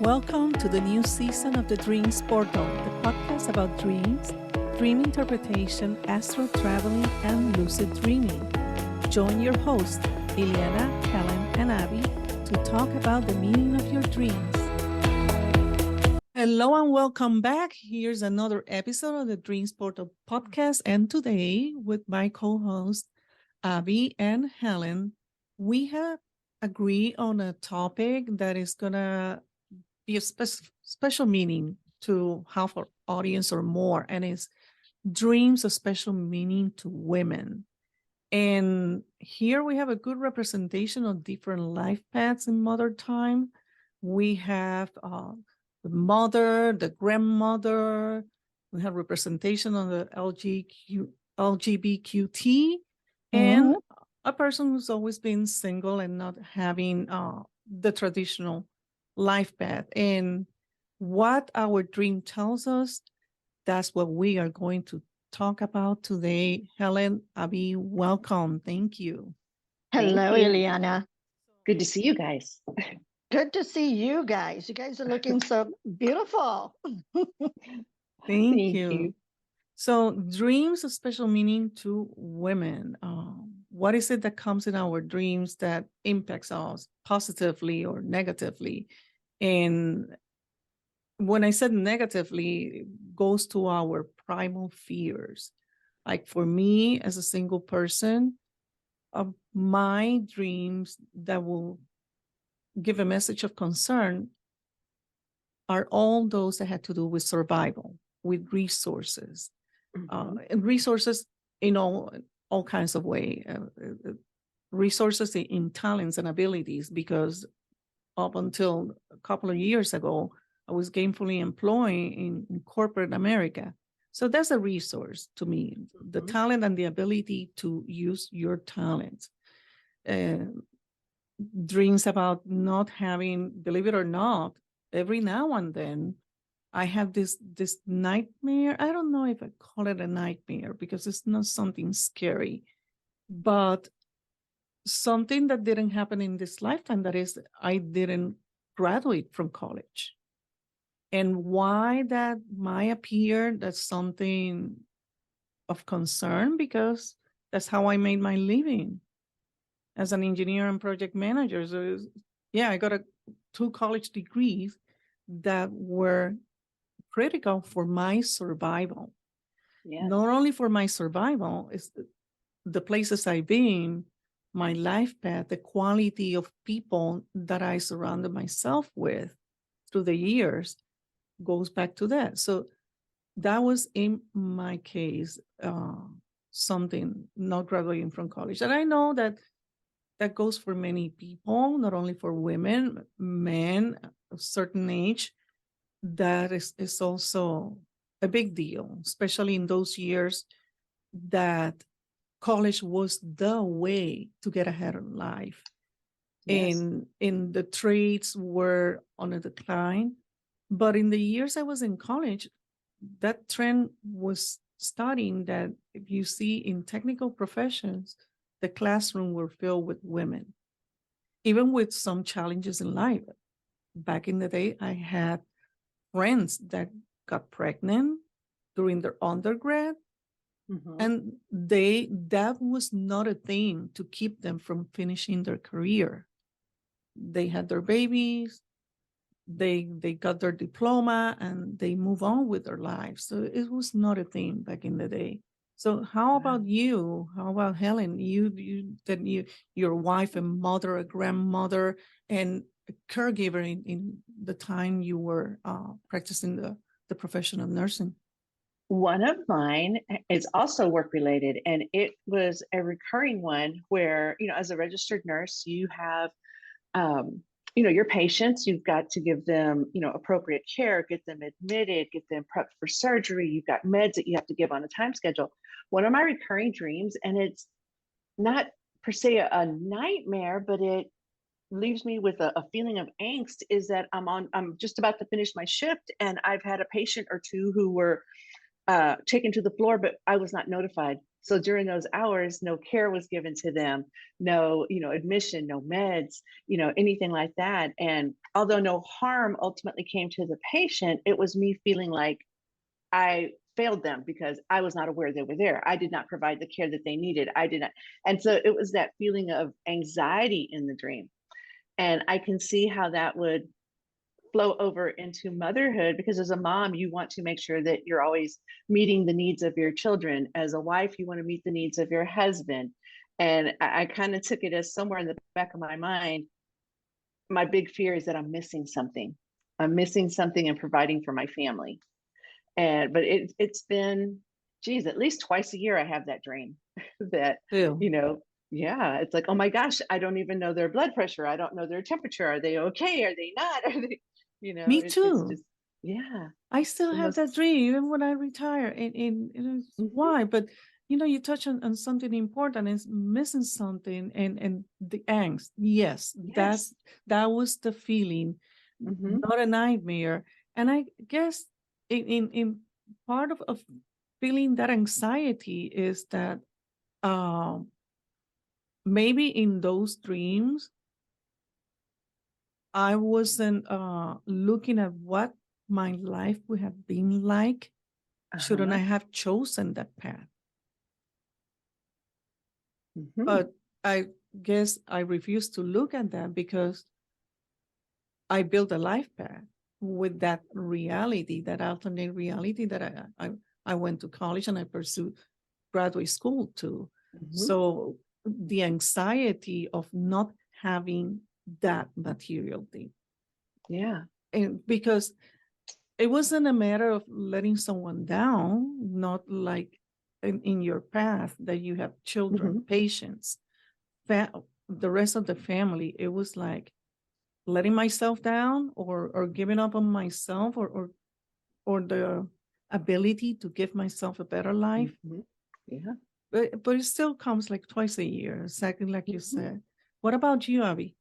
Welcome to the new season of the Dreams Portal, the podcast about dreams, dream interpretation, astral traveling, and lucid dreaming. Join your hosts, Ileana, Helen, and Abby, to talk about the meaning of your dreams. Hello and welcome back. Here's another episode of the Dreams Portal podcast. And today, with my co-hosts, Abby and Helen, we have agreed on a topic that is going to be a special meaning to half our audience or more, and it's dreams of special meaning to women. And here we have a good representation of different life paths in modern time. We have the mother, the grandmother. We have representation on the LGBTQ, and a person who's always been single and not having the traditional life path. And what our dream tells us, that's what we are going to talk about today. Helen, Abby, welcome. Thank you. Hello, Thank you. Ileana. Good to see you guys. Good to see you guys. You guys are looking so beautiful. Thank you. So dreams of special meaning to women. What is it that comes in our dreams that impacts us positively or negatively? And when I said negatively, it goes to our primal fears. Like for me, as a single person, my dreams that will give a message of concern are all those that had to do with survival, with resources, and resources in all kinds of ways, resources in talents and abilities, because up until a couple of years ago, I was gainfully employed in corporate America. So that's a resource to me, the talent and the ability to use your talent. Dreams about not having, believe it or not, every now and then, I have this nightmare. I don't know if I call it a nightmare because it's not something scary, but something that didn't happen in this lifetime, that is, I didn't graduate from college. And why that might appear, that's something of concern, because that's how I made my living as an engineer and project manager. So yeah, I got 2 college degrees that were critical for my survival. Yes. Not only for my survival, it's the places I've been, my life path, the quality of people that I surrounded myself with through the years goes back to that. So that was in my case, something, not graduating from college. And I know that goes for many people, not only for women, men of a certain age. That is also a big deal, especially in those years that college was the way to get ahead in life. Yes. And the trades were on a decline. But in the years I was in college, that trend was starting, that if you see in technical professions, the classroom were filled with women, even with some challenges in life. Back in the day, I had friends that got pregnant during their undergrad, and that was not a thing to keep them from finishing their career. They had their babies, they got their diploma, and they move on with their lives. So it was not a thing back in the day. So how about you? How about Helen? Your wife, a mother, a grandmother, and a caregiver in the time you were practicing the profession of nursing. One of mine is also work related, and it was a recurring one where, as a registered nurse, you have, your patients, you've got to give them, appropriate care, get them admitted, get them prepped for surgery. You've got meds that you have to give on a time schedule. One of my recurring dreams, and it's not per se a nightmare, but it leaves me with a feeling of angst, is that I'm just about to finish my shift, and I've had a patient or two who were taken to the floor, but I was not notified. So during those hours, no care was given to them, no, admission, no meds, anything like that. And although no harm ultimately came to the patient, it was me feeling like I failed them because I was not aware they were there. I did not provide the care that they needed. I did not. And so it was that feeling of anxiety in the dream. And I can see how that would flow over into motherhood, because as a mom, you want to make sure that you're always meeting the needs of your children. As a wife, you want to meet the needs of your husband. And I kind of took it as somewhere in the back of my mind, my big fear is that I'm missing something. I'm missing something in providing for my family. But it's been, geez, at least twice a year I have that dream that, Ew. yeah, it's like, oh my gosh, I don't even know their blood pressure. I don't know their temperature. Are they okay? Are they not? Are they, Me it's too. just, yeah, I it's still the have most, that dream even when I retire. And it's Mhm. why? But you touch on something important, is missing something, and the angst. Yes, Yes. that was the feeling, Mhm. not a nightmare. And I guess in part of feeling that anxiety is that um maybe in those dreams I wasn't looking at what my life would have been like shouldn't I Uh-huh. have chosen that path. Mhm. But I guess I refuse to look at that because I built a life path with that reality, that alternate reality that I went to college and I pursued graduate school too. Mhm. So the anxiety of not having that material thing. Yeah. And because it wasn't a matter of letting someone down, not like in your path that you have children, Mhm. patients, the rest of the family. It was like letting myself down, or giving up on myself, or the ability to give myself a better life. Mhm. Yeah. But it still comes like twice a year, exactly like you Mhm. said. What about you, Abby?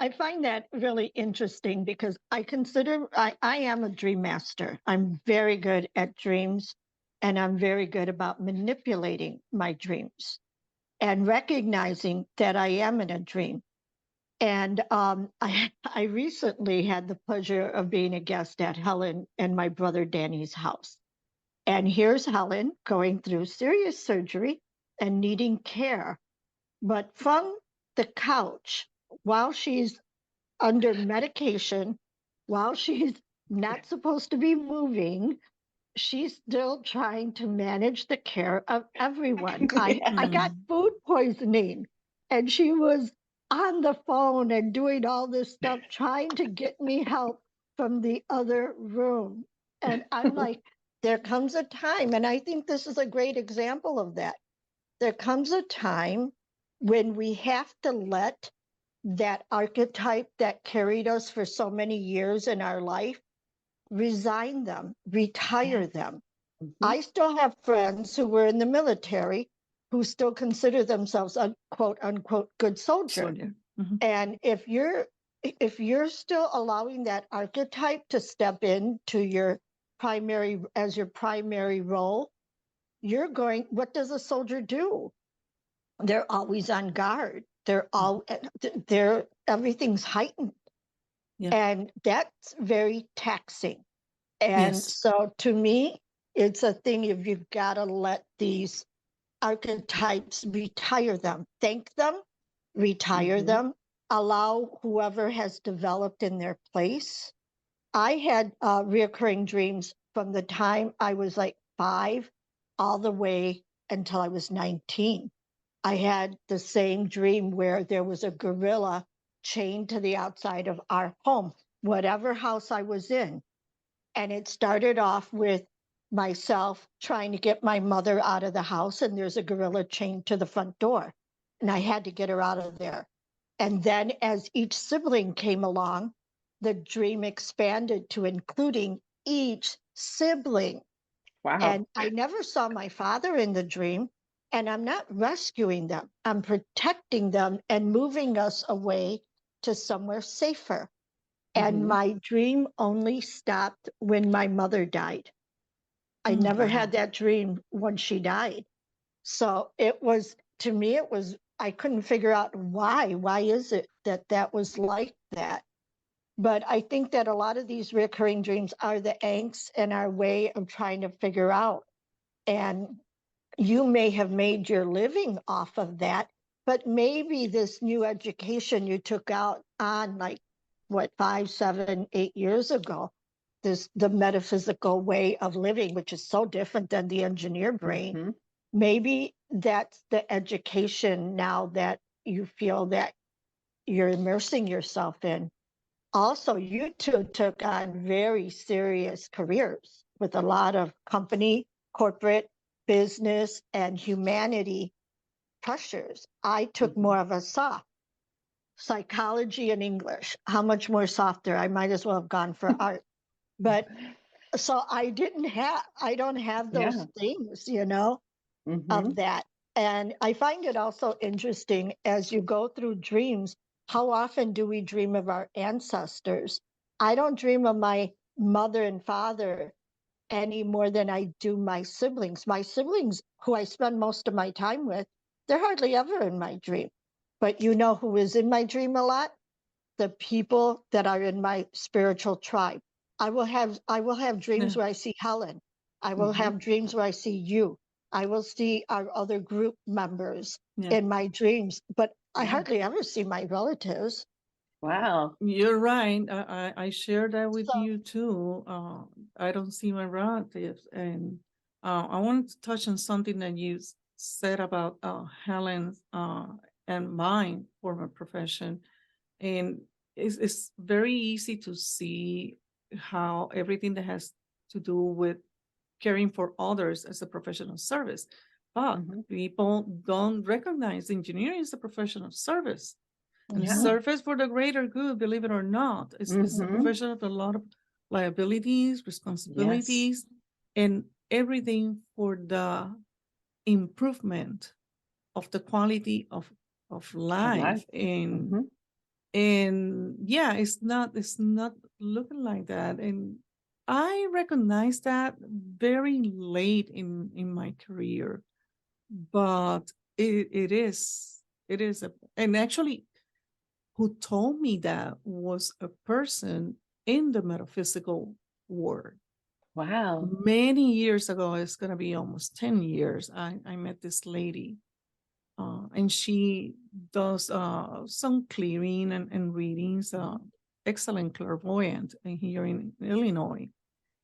I find that really interesting because I am a dream master. I'm very good at dreams, and I'm very good about manipulating my dreams and recognizing that I am in a dream. And I recently had the pleasure of being a guest at Helen and my brother Danny's house. And here's Helen going through serious surgery and needing care. But from the couch, while she's under medication, while she's not supposed to be moving, she's still trying to manage the care of everyone. I got Mm. food poisoning, and she was on the phone and doing all this stuff, trying to get me help from the other room. And I'm like, there comes a time, and I think this is a great example of that. There comes a time when we have to let that archetype that carried us for so many years in our life, resign them, retire Yes. them. Mhm. I still have friends who were in the military who still consider themselves a quote unquote good So soldier. yeah. Mhm. And if you're still allowing that archetype to step into your primary role, you're going, what does a soldier do? They're always on guard. They're everything's heightened. Yeah. And that's very taxing. And Yes. so to me, it's a thing if you've got to let these archetypes, retire them, thank them, retire Mhm. them, allow whoever has developed in their place. I had reoccurring dreams from the time I was like 5 all the way until I was 19. I had the same dream where there was a gorilla chained to the outside of our home, whatever house I was in. And it started off with myself trying to get my mother out of the house, and there's a gorilla chained to the front door. And I had to get her out of there. And then as each sibling came along, the dream expanded to including each sibling. Wow. And I never saw my father in the dream. And I'm not rescuing them, I'm protecting them and moving us away to somewhere safer. And Mhm. my dream only stopped when my mother died. I Mm. never Wow. had that dream when she died. So it was, to me, it was, I couldn't figure out why. Why is it that that was like that? But I think that a lot of these recurring dreams are the angst and our way of trying to figure out. And you may have made your living off of that, but maybe this new education you took out on, like, what, 5, 7, 8 years ago, the metaphysical way of living, which is so different than the engineer brain. Mhm. Maybe that's the education now that you feel that you're immersing yourself in. Also, you two took on very serious careers with a lot of company, corporate, business, and humanity pressures. I took more of a soft psychology and English. How much more softer? I might as well have gone for art. But so I don't have those Yeah. things, you know, of Mhm. that. And I find it also interesting as you go through dreams, how often do we dream of our ancestors? I don't dream of my mother and father any more than I do my siblings. My siblings, who I spend most of my time with, they're hardly ever in my dream. But you know who is in my dream a lot? The people that are in my spiritual tribe. I will have dreams Yeah. where I see Helen. I will Mhm. have dreams where I see you. I will see our other group members Yeah. in my dreams, but I Yeah. hardly ever see my relatives. Wow. You're right. I share that with So you too. I don't see my relatives, and I wanted to touch on something that you said about Helen's and mine former profession, and it's very easy to see how everything that has to do with caring for others as a professional service, but Mhm. people don't recognize engineering as a professional service. And Yeah. service for the greater good, believe it or not, is a Mhm. profession of a lot of liabilities, Yes. responsibilities, and everything for the improvement of the quality of Of life. life. Mhm. And yeah, it's not looking like that. And I recognize that very late in my career, but it is and actually who told me that was a person in the metaphysical world. Wow. Many years ago, it's going to be almost 10 years, I met this lady, and she does some clearing and readings, excellent clairvoyant here in Illinois.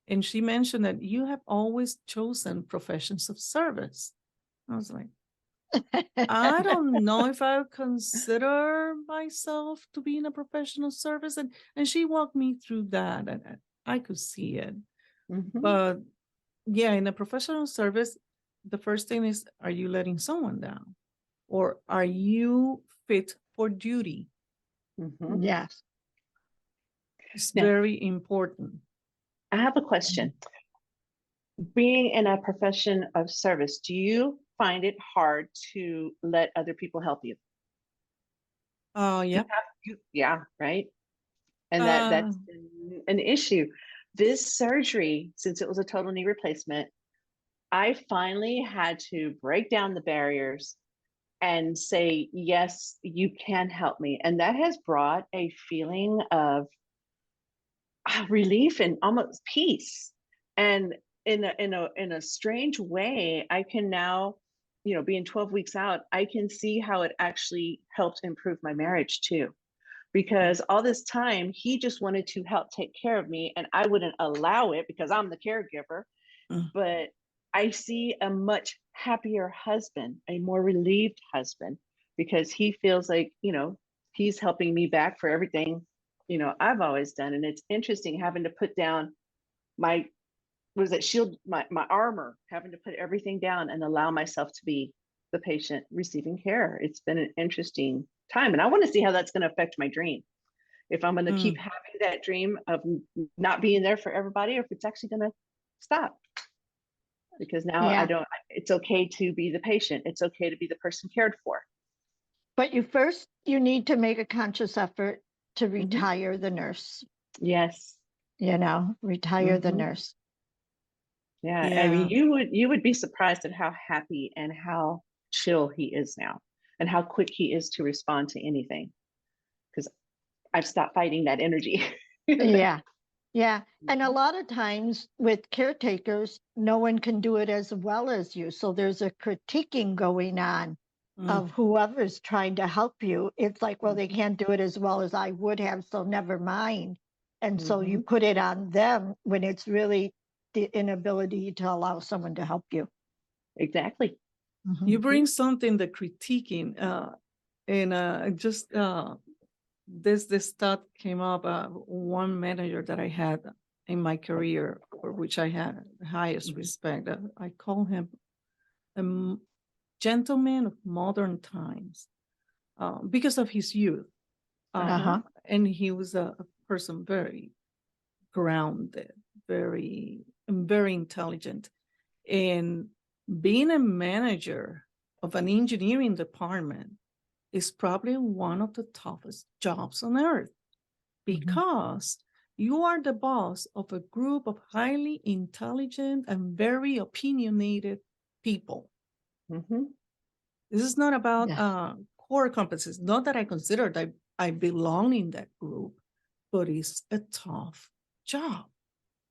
And she mentioned that you have always chosen professions of service. I was like, I don't know if I would consider myself to be in a professional service. And she walked me through that, and I could see it. Mhm. But yeah, in a professional service, the first thing is, are you letting someone down? Or are you fit for duty? Mhm. yes. It's Now, very important. I have a question. Being in a profession of service, do you find it hard to let other people help you? Yeah. Yeah, right. And Uh, that's been an issue. This surgery, since it was a total knee replacement, I finally had to break down the barriers and say, yes, you can help me. And that has brought a feeling of relief and almost peace. And in a strange way, I can now, being 12 weeks out, I can see how it actually helped improve my marriage too. Because all this time he just wanted to help take care of me and I wouldn't allow it because I'm the caregiver. mm, But I see a much happier husband, a more relieved husband, because he feels like, he's helping me back for everything, I've always done. And it's interesting having to put down my, was it shield, my armor, having to put everything down and allow myself to be the patient receiving care. It's been an interesting time. And I want to see how that's going to affect my dream. If I'm going to keep mm, having that dream of not being there for everybody, or if it's actually going to stop. Because now I Yeah. don't, it's okay to be the patient. It's okay to be the person cared for. But you need to make a conscious effort to Mhm. retire the nurse, Yes. retire the Hmm. nurse. Yeah, I mean, Yeah. you would be surprised at how happy and how chill he is now, and how quick he is to respond to anything. Because I've stopped fighting that energy. Yeah. Yeah. And a Mhm. lot of times with caretakers, no one can do it as well as you. So there's a critiquing going on Mm, of whoever's trying to help you. It's like, well, they Mhm. can't do it as well as I would have, so never mind. And so you Mhm. put it on them when it's really the inability to allow someone to help you. Exactly. You Mhm. bring something, the critiquing, and just this thought came up. One manager that I had in my career, for which I had the highest Mhm. respect. I call him a gentleman of modern times, because of his youth. Uh-huh. And he was a person very grounded, very intelligent. And being a manager of an engineering department is probably one of the toughest jobs on earth, Mhm. because you are the boss of a group of highly intelligent and very opinionated people. Mhm. This is not about Yes. core competencies. Not that I consider that I belong in that group, but it's a tough job.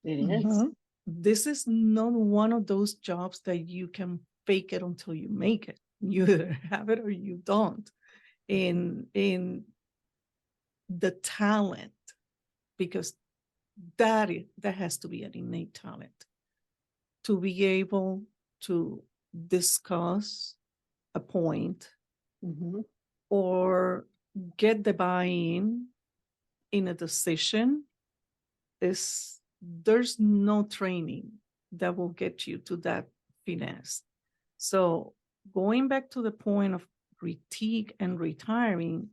It is. Mhm. This is not one of those jobs that you can fake it until you make it. You either have it or you don't. In the talent, because that has to be an innate talent to be able to discuss a point Mhm. or get the buy-in in a decision. Is There's no training that will get you to that finesse. So going back to the point of critique and retiring,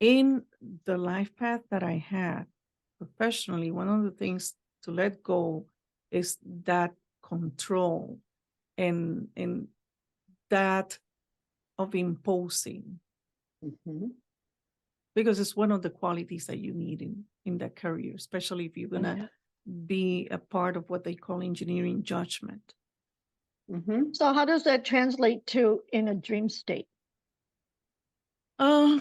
in the life path that I had professionally, one of the things to let go is that control, and that of imposing, Mhm. because it's one of the qualities that you need in that career, especially if you're Oh gonna yeah. be a part of what they call engineering judgment. Mhm. So how does that translate to in a dream state? Uh,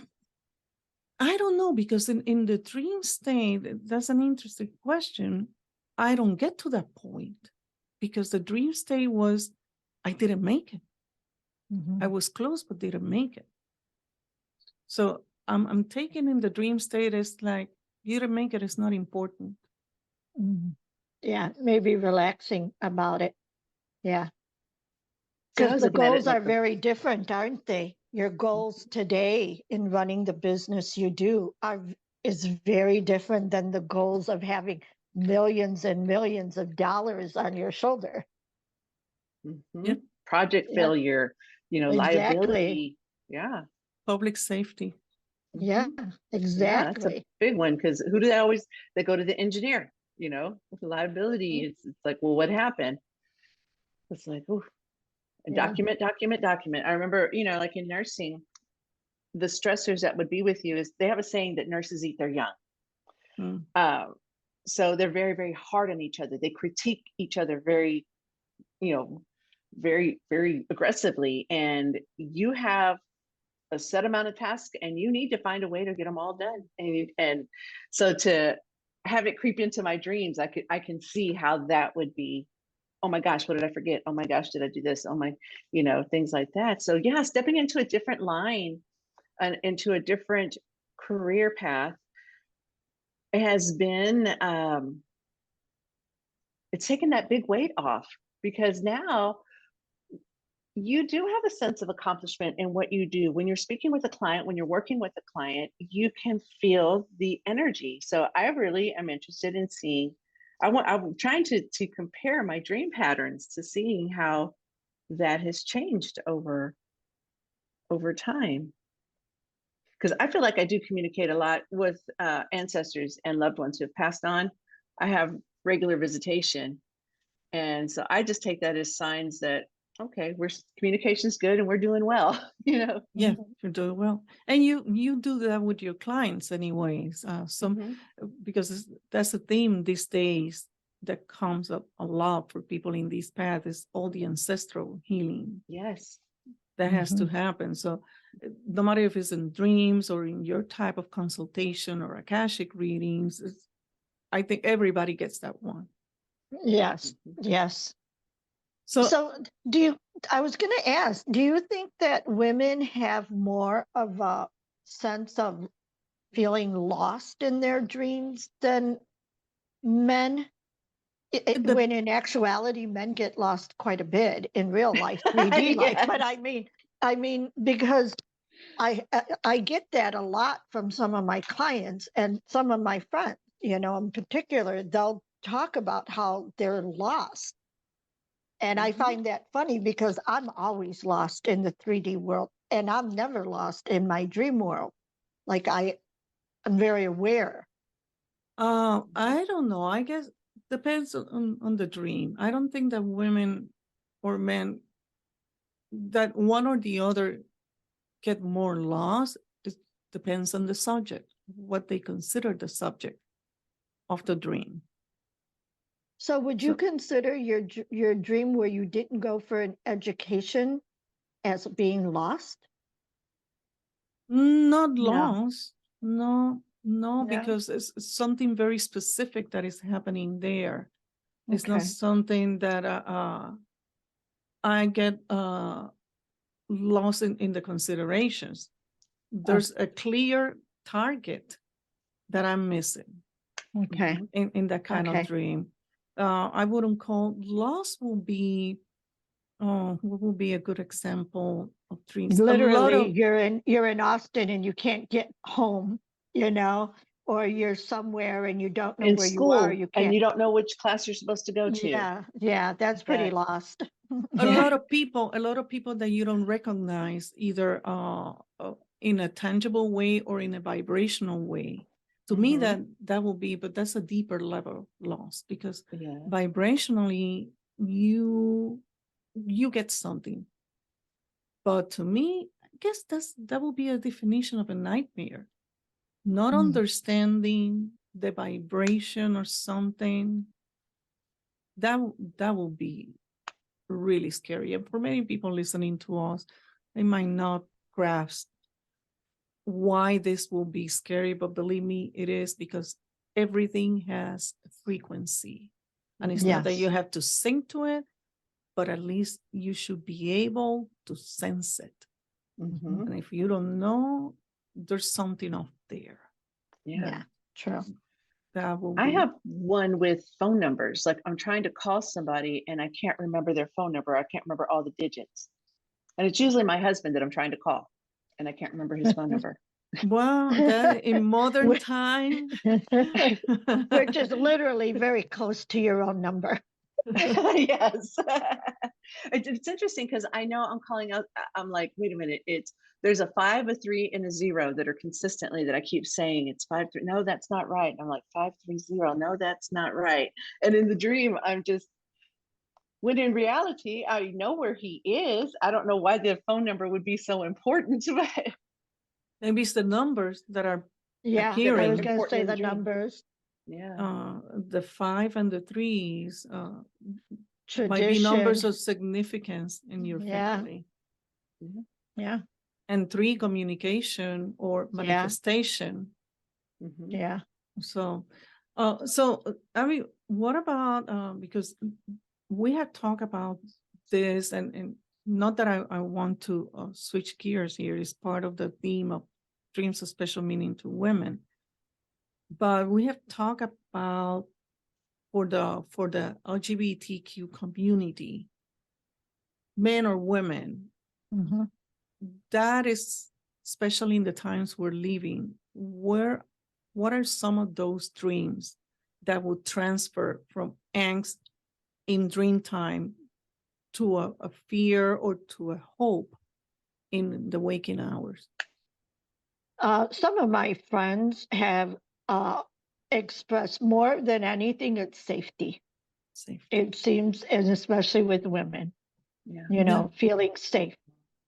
I don't know, because in the dream state, that's an interesting question. I don't get to that point, because the dream state was I didn't make it. I Mhm. was close but didn't make it. So I'm taking in the dream state as like, you didn't make it, it's not important. Mhm. Yeah, maybe relaxing about it. Yeah. See, I Because was the looking at it goals like are very different, aren't they? Your goals today in running the business you do is very different than the goals of having millions and millions of dollars on your shoulder. Yeah. project Yeah, failure, exactly. liability. Yeah. Public safety. Yeah, Mhm. Yeah, that's a exactly. big one, because who do they go to the engineer, with liability. Mhm. It's like, well, what happened? It's like, oh, Yeah. document, document, document. I remember, like in nursing, the stressors that would be with you is they have a saying that nurses eat their young. Mm. Um, so they're very, very hard on each other. They critique each other very, you know, very, very aggressively. And you have a set amount of tasks and you need to find a way to get them all done. And so to have it creep into my dreams, I can see how that would be. Oh my gosh, what did I forget? Oh my gosh, did I do this? Oh my, things like that. So yeah, stepping into a different line and into a different career path has been it's taken that big weight off, because now you do have a sense of accomplishment in what you do. When you're speaking with a client, when you're working with a client, you can feel the energy. So I really am interested in seeing. I'm trying to compare my dream patterns to seeing how that has changed over time. Because I feel like I do communicate a lot with ancestors and loved ones who have passed on. I have regular visitation, and so I just take that as signs that, okay, we're communication's good and we're doing well, Yeah, Mhm. you're doing well, and you do that with your clients anyways. Mhm. Because that's a theme these days. that comes up a lot for people in this path is all the ancestral healing Yes. that has to happen. So no matter if it's in dreams or in your type of consultation or Akashic readings, I think everybody gets that one. Yes, yes. So So I was going to ask, do you think that women have more of a sense of feeling lost in their dreams than men? the When in actuality, men get lost quite a bit in real life, 3D life. But I mean, because I get that a lot from some of my clients and some of my friends, in particular, they'll talk about how they're lost. And I find that funny because I'm always lost in the 3D world and I'm never lost in my dream world. Like I'm very aware. I don't know. I guess depends on the dream. I don't think that women or men, that one or the other get more lost. It depends on the subject, what they consider the subject of the dream. So would you So consider your dream where you didn't go for an education as being lost? not No. lost. No, No? because it's something very specific that is happening there. It's not Okay. something that I get lost in the considerations. There's a clear target that I'm missing Okay. in that kind of Okay. dream. I wouldn't call lost will be, what would be a good example of dreams? A lot Literally, of you're in Austin and you can't get home, or you're somewhere and you don't know In where you are. school, You and can't. you don't know which class you're supposed to go to. Yeah, that's pretty That- lost. a Yeah. lot of people that you don't recognize either in a tangible way or in a vibrational way. To me, that will be, but that's a deeper level loss, because Yeah. vibrationally you get something. But to me, I guess that will be a definition of a nightmare. Not understanding the vibration or something. That will be really scary. And for many people listening to us, they might not grasp why this will be scary, but believe me, it is, because everything has a frequency. And it's not that you Yes. have to sync to it, but at least you should be able to sense it. Mhm. And if you don't know, there's something up there. Yeah. True. That will I be. have one with phone numbers. Like I'm trying to call somebody and I can't remember their phone number. I can't remember all the digits. And it's usually my husband that I'm trying to call and I can't remember his phone number. Well, that in modern Which time. is literally very close to your own number. Yes. It's interesting because I know I'm calling out. I'm like, wait a minute. There's a 5, a 3, and a 0 that are consistently that I keep saying it's 5, 3. No, that's not right. And I'm like 5, 3, 0. No, that's not right. And in the dream, I'm just, when in reality, I know where he is. I don't know why the phone number would be so important, but Maybe it's the numbers that are Yeah, I appearing. was going to important say in the the dream. numbers. Yeah. The 5 and the 3s Tradition. might be numbers of significance in your Yeah. family. Yeah. And 3, communication or manifestation. Mhm. Yeah. So, I mean, what about, because we had talked about this, and not that I want to switch gears here, is part of the theme of dreams of special meaning to women. But we have talked about for the LGBTQ community, men or women, Mhm. that is, especially in the times we're living, what are some of those dreams that would transfer from angst in dream time to a fear or to a hope in the waking hours? Some of my friends have expressed more than anything, it's safety. Safety. It seems, and especially with women, Yeah. feeling safe.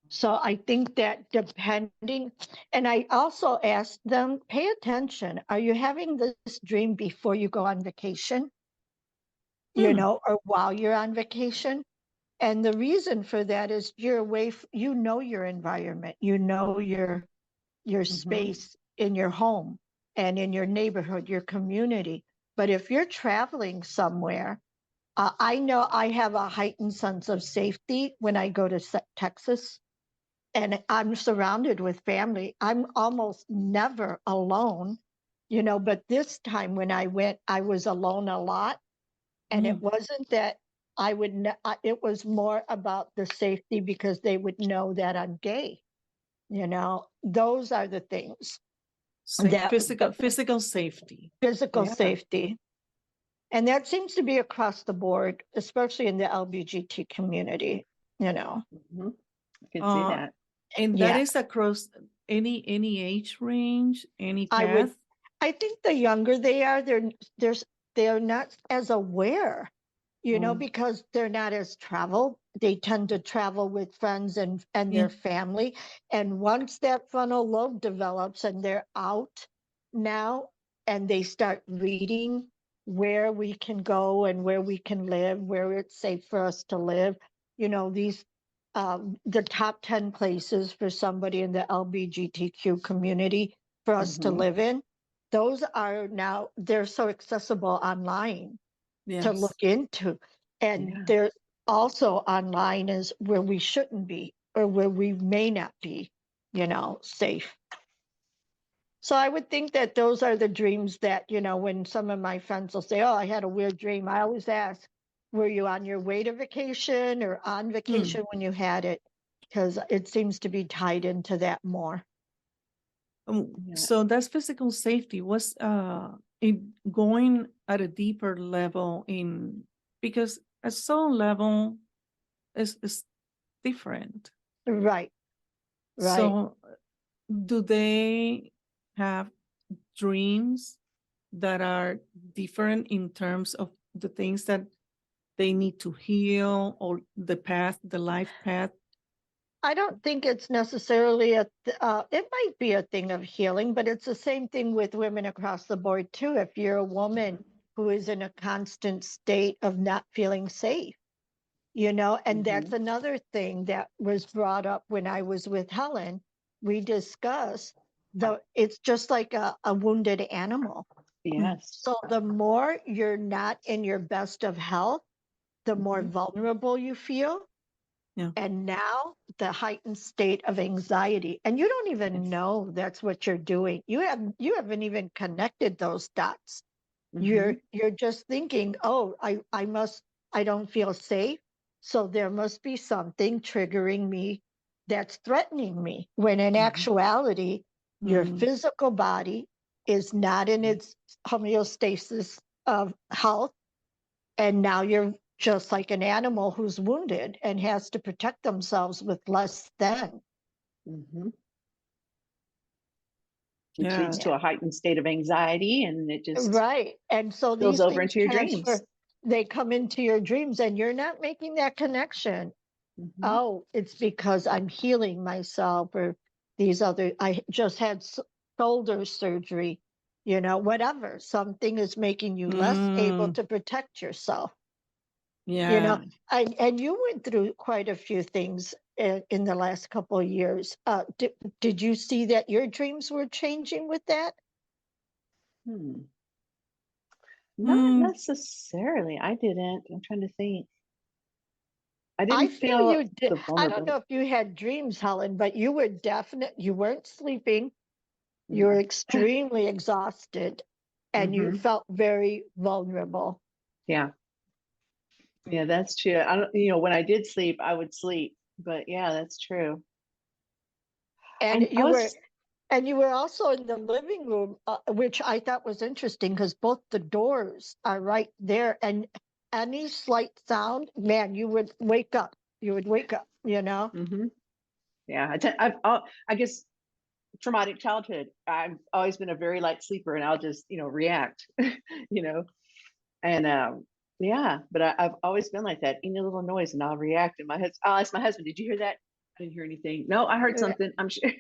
So I think that depending, and I also asked them, pay attention. Are you having this dream before you go on vacation? you Hmm. know, or while you're on vacation. And the reason for that is you're away, you know, your environment, you know, your Mm-hmm. space in your home and in your neighborhood, your community. But if you're traveling somewhere, I know I have a heightened sense of safety when I go to Texas and I'm surrounded with family. I'm almost never alone, you know, but this time when I went, I was alone a lot. And Hmm. it wasn't that I would, it was more about the safety because they would know that I'm gay. You know, those are the things that Physical safety. physical Yeah. safety. And that seems to be across the board, especially in the LGBT community, you know. Mm-hmm. I can see Uh, that. and that Yeah, is across any age range, any I would, path. I think the younger they are, there's, they're not as aware, you know, Oh, because they're not as traveled. They tend to travel with friends and yeah. their family. And once that frontal lobe develops and they're out now and they start reading where we can go and where we can live, where it's safe for us to live, you know, these the top 10 places for somebody in the LGBTQ community for us to Mm-hmm. live in, those are now, they're so accessible online to Yes. look into. And Yeah. there also online is where we shouldn't be or where we may not be, you know, safe. So I would think that those are the dreams that, you know, when some of my friends will say, oh, I had a weird dream, I always ask, were you on your way to vacation or on Hmm. vacation when you had it? Because it seems to be tied into that more. Yeah. So that's physical safety. Was in going at a deeper level in because a soul level is different. Right, right. So do they have dreams that are different in terms of the things that they need to heal or the path, the life path? I don't think it's necessarily it might be a thing of healing, but it's the same thing with women across the board too. If you're a woman who is in a constant state of not feeling safe, you know, and Mm-hmm. that's another thing that was brought up when I was with Helen. We discussed it's just like a wounded animal. Mm, Yes. So the more you're not in your best of health, the more Mm-hmm. vulnerable you feel yeah. and now the heightened state of anxiety and you don't even Yes. know that's what you're doing. You haven't even connected those dots. Mm-hmm. You're just thinking, oh, I must, I don't feel safe, so there must be something triggering me that's threatening me, when in Mm-hmm. actuality your Mm, physical body is not in its homeostasis of health, and now you're just like an animal who's wounded and has to protect themselves with less than. Mm-hmm. Which leads yeah. to Yeah. a heightened state of anxiety, and it just Right. And so spills these over things into your transfer, dreams. they come into your dreams and you're not making that connection. Mm-hmm. Oh, it's because I'm healing myself, or these other, I just had shoulder surgery, you know, whatever. Something is making you less able Mm, to protect yourself. You know, yeah. and you went through quite a few things in the last couple of years. Did you see that your dreams were changing with that? Hmm. Not Mm, necessarily. I didn't. I'm trying to think. I I didn't feel feel you did. the I don't know vulnerability. if you had dreams, Helen, but you were definite. You weren't sleeping. You were Yeah. extremely exhausted, and you Mm-hmm. felt very vulnerable. Yeah. Yeah, that's true. I don't, when I did sleep, I would sleep. But yeah, that's true. And I was, you were also in the living room, which I thought was interesting because both the doors are right there, and any slight sound, man, you would wake up. You would wake up. You know. mm-hmm. Yeah, I guess traumatic childhood. I've always been a very light sleeper, and I'll just, react, you know, and yeah, but I've always been like that. Any little noise, and I'll react. And I'll ask my husband, "Did you hear that?" I didn't hear anything. No, I heard Yeah. something. I'm sure.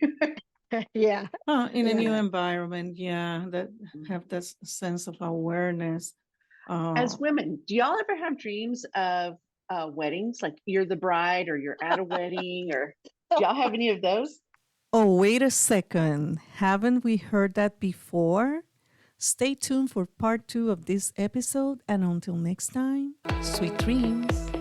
Yeah. in a new Yeah. environment, yeah, that Mhm. have that sense of awareness. As Oh, women, do y'all ever have dreams of weddings? Like you're the bride or you're at a wedding, or do y'all have any of those? oh, wait a second. Haven't we heard that before? Stay tuned for part 2 of this episode, and until next time, sweet dreams.